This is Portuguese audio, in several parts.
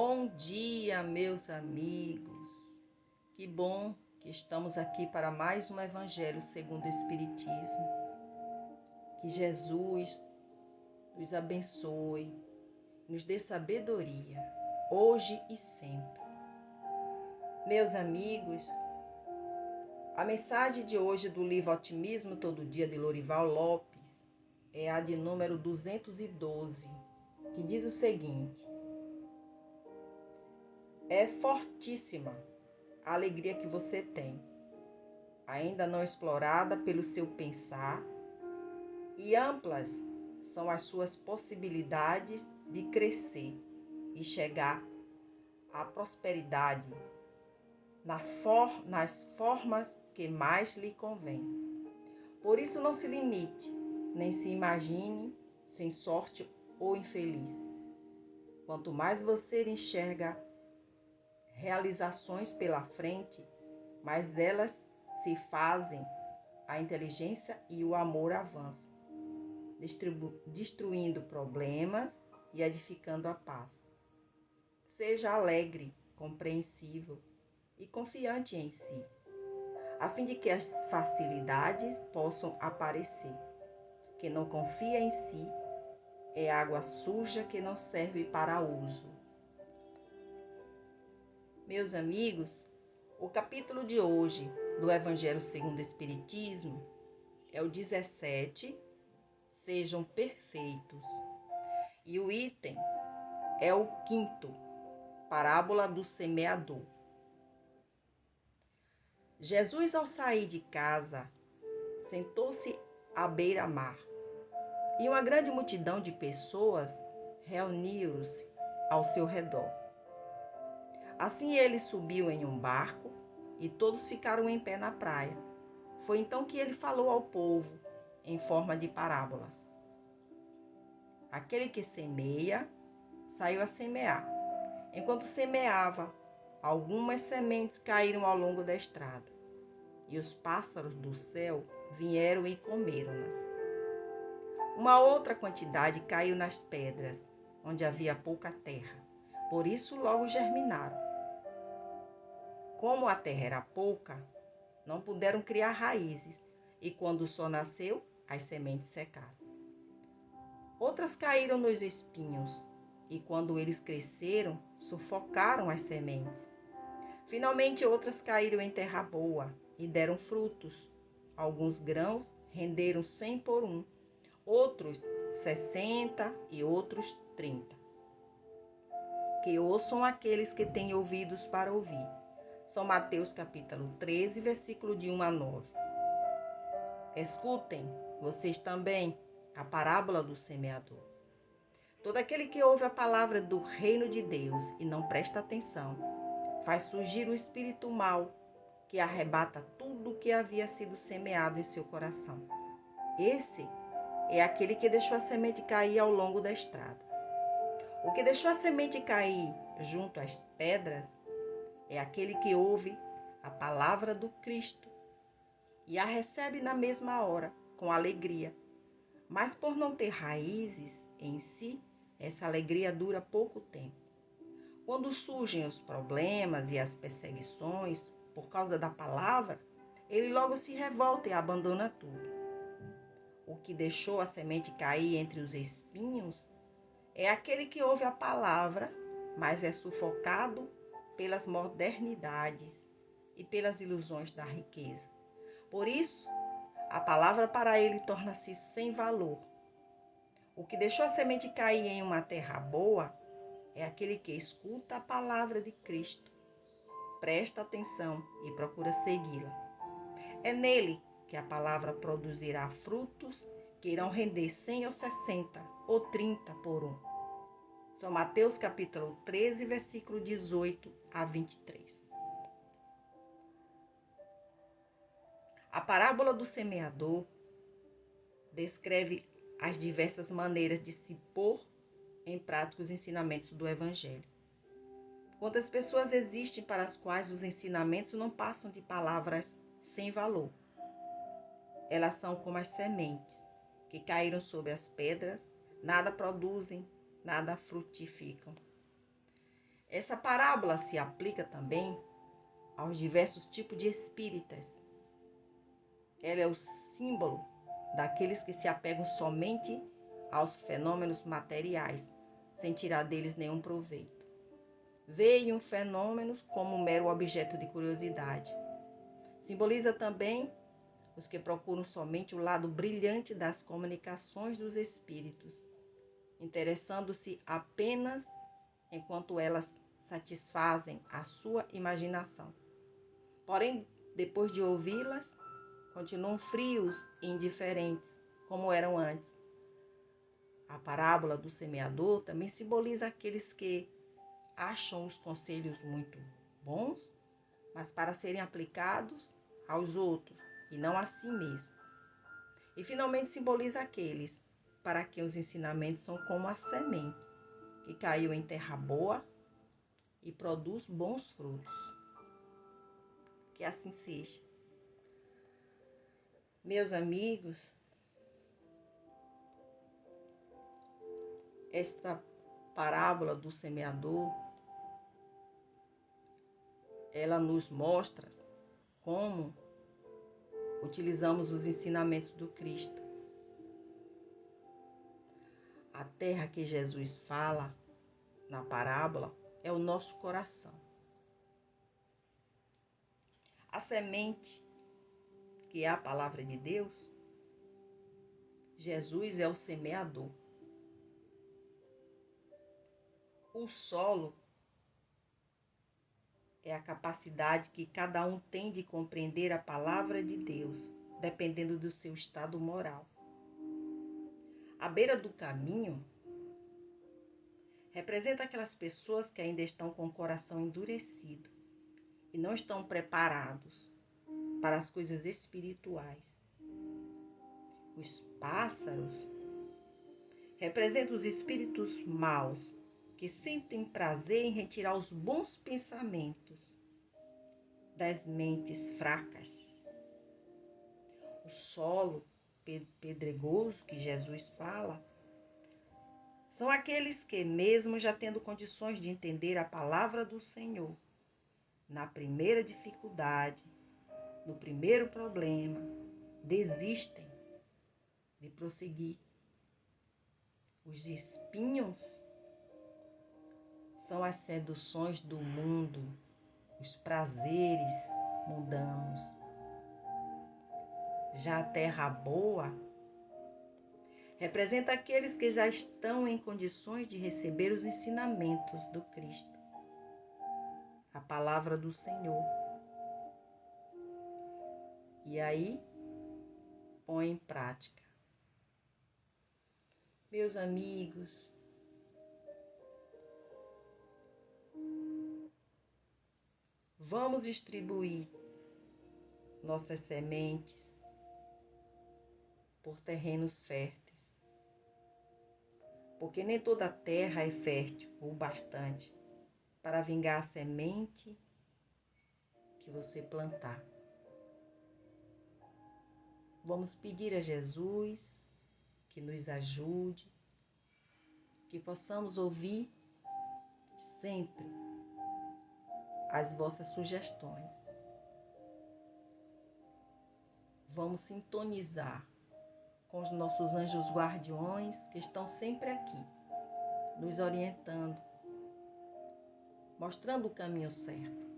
Bom dia, meus amigos. Que bom que estamos aqui para mais um Evangelho segundo o Espiritismo. Que Jesus nos abençoe, nos dê sabedoria, hoje e sempre. Meus amigos, a mensagem de hoje do livro Otimismo Todo Dia, de Lorival Lopes, é a de número 212, que diz o seguinte: é fortíssima a alegria que você tem, ainda não explorada pelo seu pensar, e amplas são as suas possibilidades de crescer e chegar à prosperidade nas formas que mais lhe convém. Por isso não se limite, nem se imagine sem sorte ou infeliz. Quanto mais você enxerga realizações pela frente, mais delas se fazem, a inteligência e o amor avançam, destruindo problemas e edificando a paz. Seja alegre, compreensível e confiante em si, a fim de que as facilidades possam aparecer. Quem não confia em si é água suja que não serve para uso. Meus amigos, o capítulo de hoje do Evangelho segundo o Espiritismo é o 17, sejam perfeitos. E o item é o 5º, parábola do semeador. Jesus, ao sair de casa, sentou-se à beira-mar, e uma grande multidão de pessoas reuniram-se ao seu redor. Assim ele subiu em um barco e todos ficaram em pé na praia. Foi então que ele falou ao povo em forma de parábolas. Aquele que semeia saiu a semear. Enquanto semeava, algumas sementes caíram ao longo da estrada, e os pássaros do céu vieram e comeram-nas. Uma outra quantidade caiu nas pedras, onde havia pouca terra. Por isso logo germinaram. Como a terra era pouca, não puderam criar raízes, e quando o sol nasceu, as sementes secaram. Outras caíram nos espinhos, e quando eles cresceram, sufocaram as sementes. Finalmente, outras caíram em terra boa e deram frutos. Alguns grãos renderam 100 por 1, outros 60 e outros 30. Que ouçam aqueles que têm ouvidos para ouvir. São Mateus capítulo 13, versículo de 1 a 9. Escutem, vocês também, a parábola do semeador. Todo aquele que ouve a palavra do reino de Deus e não presta atenção, faz surgir o espírito mau, que arrebata tudo o que havia sido semeado em seu coração. Esse é aquele que deixou a semente cair ao longo da estrada. O que deixou a semente cair junto às pedras é aquele que ouve a palavra do Cristo e a recebe na mesma hora, com alegria. Mas por não ter raízes em si, essa alegria dura pouco tempo. Quando surgem os problemas e as perseguições por causa da palavra, ele logo se revolta e abandona tudo. O que deixou a semente cair entre os espinhos é aquele que ouve a palavra, mas é sufocado pelas modernidades e pelas ilusões da riqueza. Por isso, a palavra para ele torna-se sem valor. O que deixou a semente cair em uma terra boa é aquele que escuta a palavra de Cristo, presta atenção e procura segui-la. É nele que a palavra produzirá frutos que irão render 100 ou 60 ou 30 por 1. São Mateus capítulo 13, versículo 18 a 23. A parábola do semeador descreve as diversas maneiras de se pôr em prática os ensinamentos do Evangelho. Quantas pessoas existem para as quais os ensinamentos não passam de palavras sem valor? Elas são como as sementes que caíram sobre as pedras, nada produzem, nada frutificam. Essa parábola se aplica também aos diversos tipos de espíritas. Ela é o símbolo daqueles que se apegam somente aos fenômenos materiais, sem tirar deles nenhum proveito. Veem os fenômenos como um mero objeto de curiosidade. Simboliza também os que procuram somente o lado brilhante das comunicações dos espíritos, interessando-se apenas enquanto elas satisfazem a sua imaginação. Porém, depois de ouvi-las, continuam frios e indiferentes, como eram antes. A parábola do semeador também simboliza aqueles que acham os conselhos muito bons, mas para serem aplicados aos outros e não a si mesmo. E finalmente simboliza aqueles para quem os ensinamentos são como a semente que caiu em terra boa e produz bons frutos. Que assim seja. Meus amigos, esta parábola do semeador, ela nos mostra como utilizamos os ensinamentos do Cristo. A terra que Jesus fala na parábola é o nosso coração. A semente, que é a palavra de Deus, Jesus é o semeador. O solo é a capacidade que cada um tem de compreender a palavra de Deus, dependendo do seu estado moral. À beira do caminho, representa aquelas pessoas que ainda estão com o coração endurecido e não estão preparados para as coisas espirituais. Os pássaros representam os espíritos maus que sentem prazer em retirar os bons pensamentos das mentes fracas. O solo pedregoso que Jesus fala são aqueles que, mesmo já tendo condições de entender a palavra do Senhor, na primeira dificuldade, no primeiro problema, desistem de prosseguir. Os espinhos são as seduções do mundo, os prazeres mundanos. Já a terra boa representa aqueles que já estão em condições de receber os ensinamentos do Cristo, a palavra do Senhor. E aí, põe em prática. Meus amigos, vamos distribuir nossas sementes por terrenos férteis, porque nem toda a terra é fértil o bastante para vingar a semente que você plantar. Vamos pedir a Jesus que nos ajude, que possamos ouvir sempre as vossas sugestões. Vamos sintonizar com os nossos anjos guardiões que estão sempre aqui, nos orientando, mostrando o caminho certo,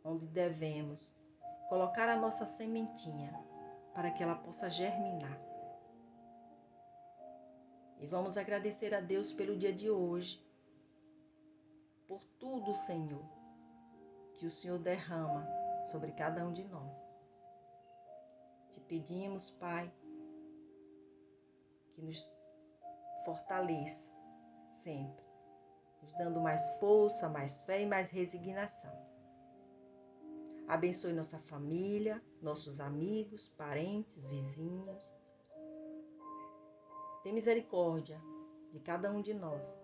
onde devemos colocar a nossa sementinha para que ela possa germinar. E vamos agradecer a Deus pelo dia de hoje, por tudo, Senhor, que o Senhor derrama sobre cada um de nós. Te pedimos, Pai, que nos fortaleça sempre, nos dando mais força, mais fé e mais resignação. Abençoe nossa família, nossos amigos, parentes, vizinhos. Tem misericórdia de cada um de nós,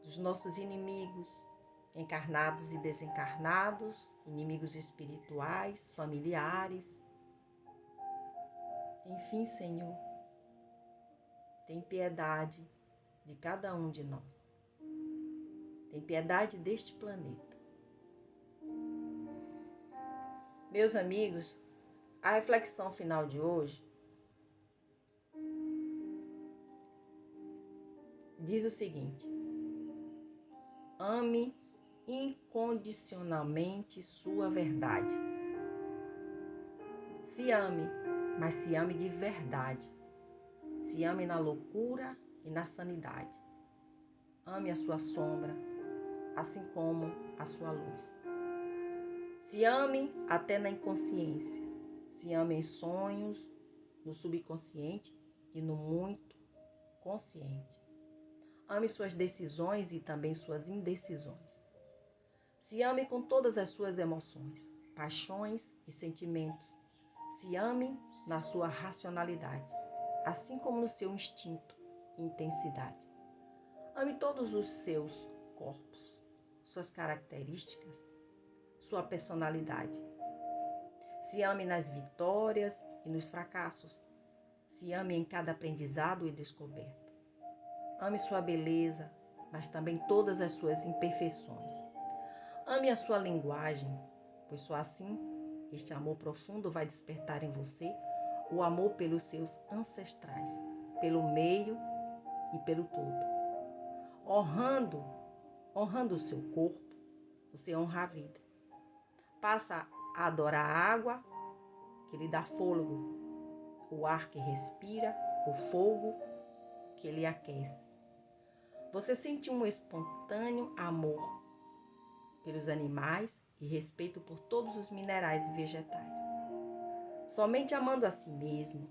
dos nossos inimigos, encarnados e desencarnados, inimigos espirituais, familiares. Enfim, Senhor, tem piedade de cada um de nós. Tem piedade deste planeta. Meus amigos, a reflexão final de hoje diz o seguinte: ame incondicionalmente sua verdade. Se ame, mas se ame de verdade. Se ame na loucura e na sanidade. Ame a sua sombra, assim como a sua luz. Se ame até na inconsciência. Se ame em sonhos, no subconsciente e no muito consciente. Ame suas decisões e também suas indecisões. Se ame com todas as suas emoções, paixões e sentimentos. Se ame na sua racionalidade, assim como no seu instinto e intensidade. Ame todos os seus corpos, suas características, sua personalidade. Se ame nas vitórias e nos fracassos. Se ame em cada aprendizado e descoberta. Ame sua beleza, mas também todas as suas imperfeições. Ame a sua linguagem, pois só assim este amor profundo vai despertar em você o amor pelos seus ancestrais, pelo meio e pelo todo. Honrando o seu corpo, você honra a vida. Passa a adorar a água que lhe dá fôlego, o ar que respira, o fogo que lhe aquece. Você sente um espontâneo amor pelos animais e respeito por todos os minerais e vegetais. Somente amando a si mesmo,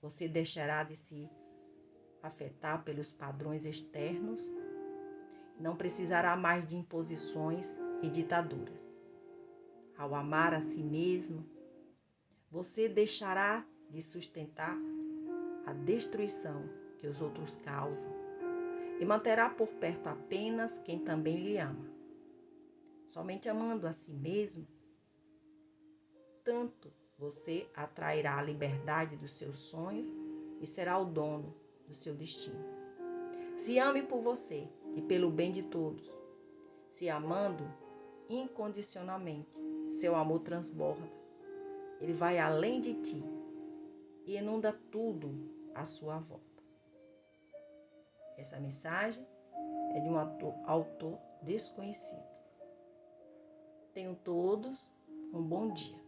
você deixará de se afetar pelos padrões externos e não precisará mais de imposições e ditaduras. Ao amar a si mesmo, você deixará de sustentar a destruição que os outros causam e manterá por perto apenas quem também lhe ama. Somente amando a si mesmo, tanto você atrairá a liberdade dos seus sonhos e será o dono do seu destino. Se ame por você e pelo bem de todos. Se amando incondicionalmente, seu amor transborda. Ele vai além de ti e inunda tudo à sua volta. Essa mensagem é de um autor desconhecido. Tenham todos um bom dia.